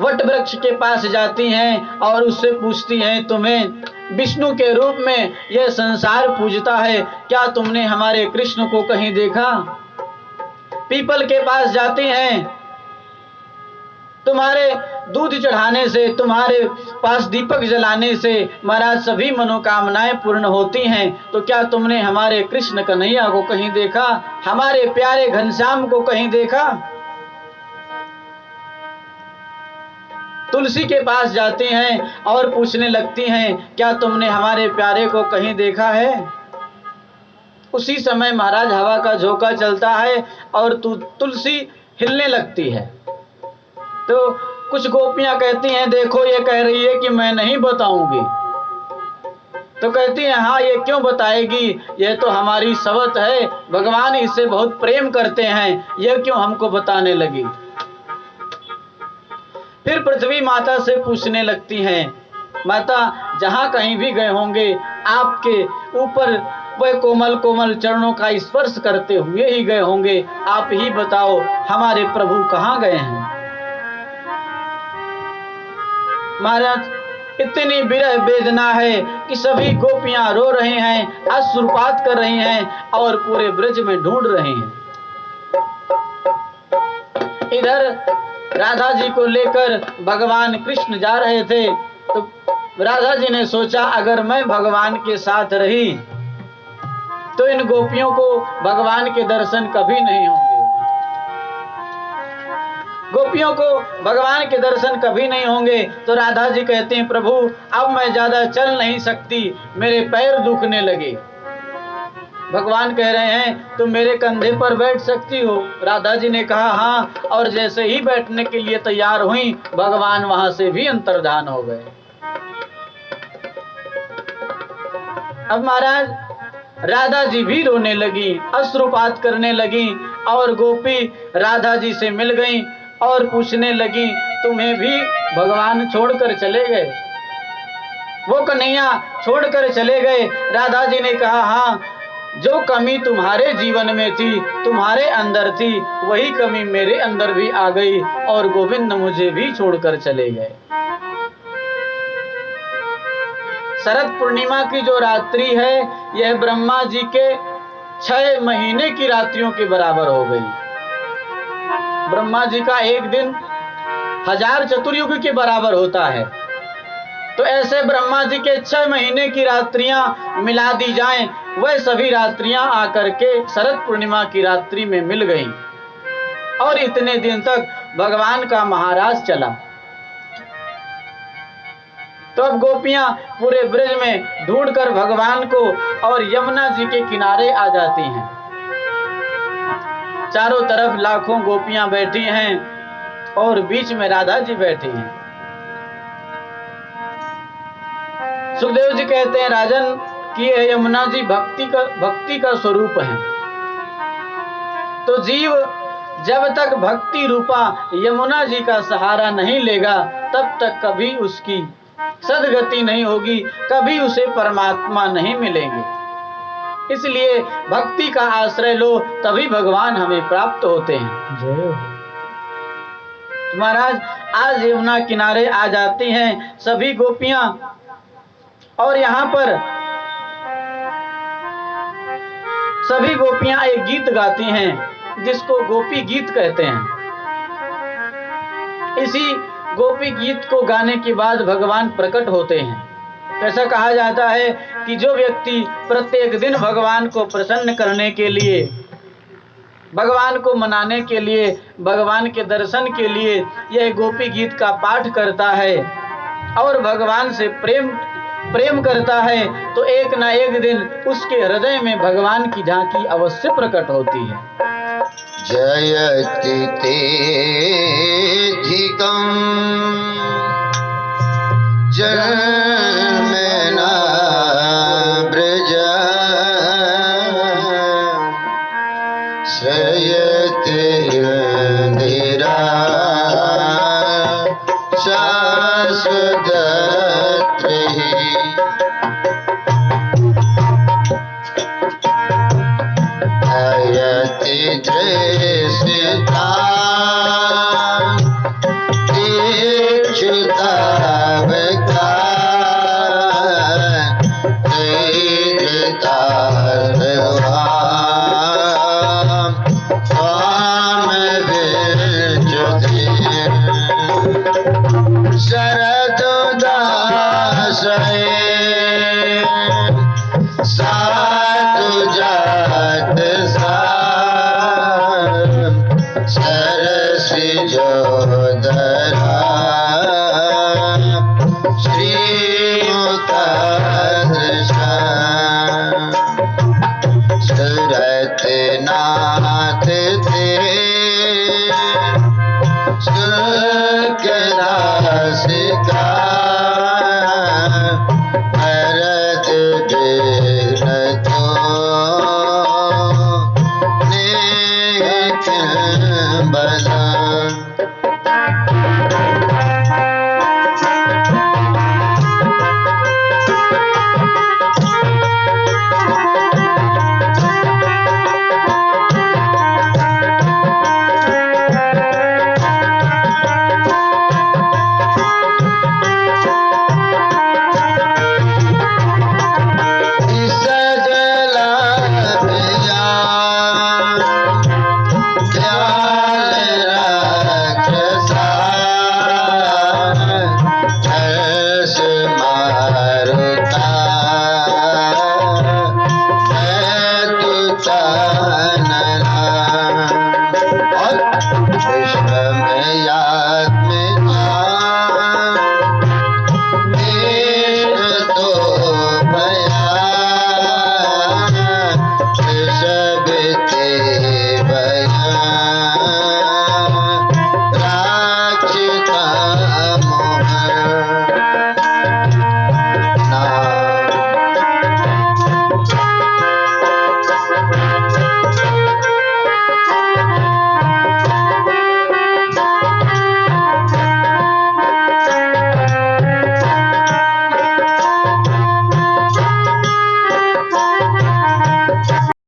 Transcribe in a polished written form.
What वृक्ष के पास जाती हैं और उससे पूछती हैं, तुम्हें विष्णु के रूप में यह संसार पूजता है, क्या तुमने हमारे कृष्ण को कहीं देखा? पीपल के पास जाती हैं, तुम्हारे दूध चढ़ाने से, तुम्हारे पास दीपक जलाने से महाराज सभी मनोकामनाएं पूर्ण होती हैं, तो क्या तुमने हमारे कृष्ण कन्हैया को कहीं देखा? हमारे प्यारे घनश्याम को कहीं देखा? तुलसी के पास जाती हैं और पूछने लगती हैं, क्या तुमने हमारे प्यारे को कहीं देखा है? उसी समय महाराज हवा का झोंका चलता है और तुलसी हिलने लगती है। तो कुछ गोपियां कहती हैं, देखो ये कह रही है कि मैं नहीं बताऊंगी। तो कहती हैं, हाँ ये क्यों बताएगी, यह तो हमारी सवत है, भगवान इससे बहुत प्रेम करते हैं, यह क्यों हमको बताने लगी? फिर पृथ्वी माता से पूछने लगती हैं, माता जहां कहीं भी गए होंगे आपके ऊपर वह कोमल कोमल चरणों का स्पर्श करते हुए ही गए होंगे, आप ही बताओ हमारे प्रभु कहाँ गए हैं? महाराज इतनी विरह वेदना है कि सभी गोपियां रो रहे हैं, अश्रुपात कर रही हैं और पूरे ब्रज में ढूंढ रहे हैं। इधर राधा जी को लेकर भगवान कृष्ण जा रहे थे, तो राधा जी ने सोचा, अगर मैं भगवान के साथ रही तो इन गोपियों को भगवान के दर्शन कभी नहीं होंगे, गोपियों को भगवान के दर्शन कभी नहीं होंगे। तो राधा जी कहते हैं, प्रभु अब मैं ज्यादा चल नहीं सकती, मेरे पैर दुखने लगे। भगवान कह रहे हैं, तुम मेरे कंधे पर बैठ सकती हो? राधा जी ने कहा हाँ, और जैसे ही बैठने के लिए तैयार हुई, भगवान वहां से भी अंतर्धान हो गए। अब महाराज राधा जी भी रोने लगी, अश्रुपात करने लगी और गोपी राधा जी से मिल गई और पूछने लगी, तुम्हें भी भगवान छोड़कर चले गए? वो कन्हैया छोड़कर चले गए। राधा जी ने कहा हाँ, जो कमी तुम्हारे जीवन में थी, तुम्हारे अंदर थी, वही कमी मेरे अंदर भी आ गई और गोविंद मुझे भी छोड़कर चले गए। शरद पूर्णिमा की जो रात्रि है, यह ब्रह्मा जी के 6 महीने की रात्रियों के बराबर हो गई। ब्रह्मा जी का एक दिन 1000 चतुर्युग के बराबर होता है। तो ऐसे ब्रह्मा जी के 6 महीने की रात्रियां मिला दी जाएं, वह सभी रात्रियां आकर के शरद पूर्णिमा की रात्रि में मिल गईं और इतने दिन तक भगवान का महाराज चला। तो अब गोपियां पूरे ब्रज में ढूंढकर भगवान को और यमुना जी के किनारे आ जाती हैं। चारों तरफ लाखों गोपियां बैठी हैं और बीच में राधा जी बैठी हैं। सुखदेव जी कहते हैं, राजन कि यमुना जी भक्ति का स्वरूप है। तो जीव जब तक भक्ति रूपा यमुना जी का सहारा नहीं लेगा, तब तक कभी उसकी सदगति नहीं होगी, कभी उसे परमात्मा नहीं मिलेंगे। इसलिए भक्ति का आश्रय लो, तभी भगवान हमें प्राप्त होते हैं। महाराज आज यमुना किनारे आ जाती हैं सभी गोपियां और यहाँ पर सभी गोपियां एक गीत गाती हैं जिसको गोपी गीत कहते हैं। इसी गोपी गीत को गाने के बाद भगवान प्रकट होते हैं। ऐसा कहा जाता है कि जो व्यक्ति प्रत्येक दिन भगवान को प्रसन्न करने के लिए, भगवान को मनाने के लिए, भगवान के दर्शन के लिए यह गोपी गीत का पाठ करता है और भगवान से प्रेम करता है, तो एक न एक दिन उसके हृदय में भगवान की झांकी अवश्य प्रकट होती है। जयति तेधिकं जन्मना ब्रज श्रयते इंदिरा शाश्वतत्रिः दृश्यता बला विश्व में या